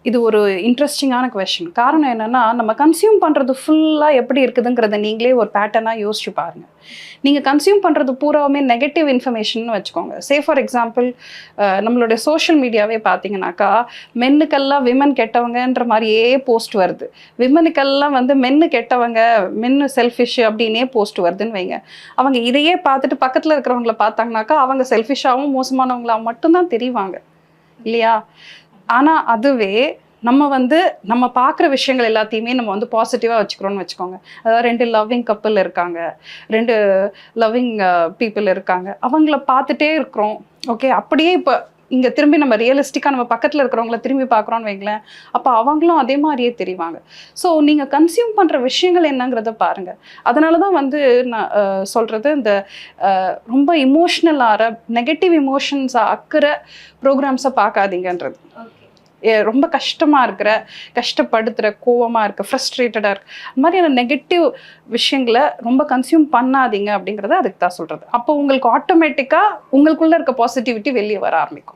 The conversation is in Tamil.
இது ஒரு இன்ட்ரெஸ்டிங்கான கொஸ்டின். காரணம் என்னன்னா, நம்ம கன்சியூம் பண்றது ஃபுல்லா எப்படி இருக்குதுங்கிறத நீங்களே ஒரு பேட்டர்னா யோசிச்சு பாருங்க. நீங்க கன்சியூம் பண்றது பூராவுமே நெகட்டிவ் இன்ஃபர்மேஷன்னு வச்சுக்கோங்க. ஃபார் எக்ஸாம்பிள் நம்மளுடைய சோஷியல் மீடியாவே பார்த்தீங்கன்னாக்கா, மென்னுக்கெல்லாம் விமன் கெட்டவங்கன்ற மாதிரியே போஸ்ட் வருது. விமனுக்கெல்லாம் வந்து மென்னு கெட்டவங்க, மென்னு செல்ஃபிஷ் அப்படின்னே போஸ்ட் வருதுன்னு வைங்க. அவங்க இதையே பார்த்துட்டு பக்கத்துல இருக்கிறவங்கள பார்த்தாங்கனாக்கா, அவங்க செல்ஃபிஷாவும் மோசமானவங்களா மட்டும்தான் தெரிவாங்க. இல்லையா? ஆனா அதுவே நம்ம பார்க்குற விஷயங்கள் எல்லாத்தையுமே நம்ம வந்து பாசிட்டிவாக வச்சுக்கிறோன்னு வச்சுக்கோங்க. அதாவது 2 லவ்விங் கப்புள் இருக்காங்க, 2 லவ்விங் பீப்புள் இருக்காங்க. அவங்கள பார்த்துட்டே இருக்கிறோம். ஓகே, அப்படியே இப்போ இங்கே திரும்பி நம்ம ரியலிஸ்டிக்காக நம்ம பக்கத்தில் இருக்கிறவங்கள திரும்பி பார்க்குறோன்னு வைங்களேன், அப்போ அவங்களும் அதே மாதிரியே தெரிவாங்க. ஸோ நீங்கள் கன்சியூம் பண்ணுற விஷயங்கள் என்னங்கிறத பாருங்கள். அதனால தான் வந்து நான் சொல்கிறது, இந்த ரொம்ப இமோஷ்னல் ஆகிற நெகட்டிவ் இமோஷன்ஸை அக்குற ப்ரோக்ராம்ஸை பார்க்காதீங்கன்றது. ரொம்ப கஷ்டமாக இருக்கிற, கஷ்டப்படுத்துகிற, கோவமாக இருக்க, ஃப்ரஸ்ட்ரேட்டடாக இருக்கு, அந்த மாதிரியான நெகட்டிவ் விஷயங்களை ரொம்ப கன்சியூம் பண்ணாதீங்க அப்படிங்கிறத அதுக்கு தான் சொல்கிறது. அப்போ உங்களுக்கு ஆட்டோமேட்டிக்காக உங்களுக்குள்ளே இருக்க பாசிட்டிவிட்டி வெளியே வர ஆரம்பிக்கும்.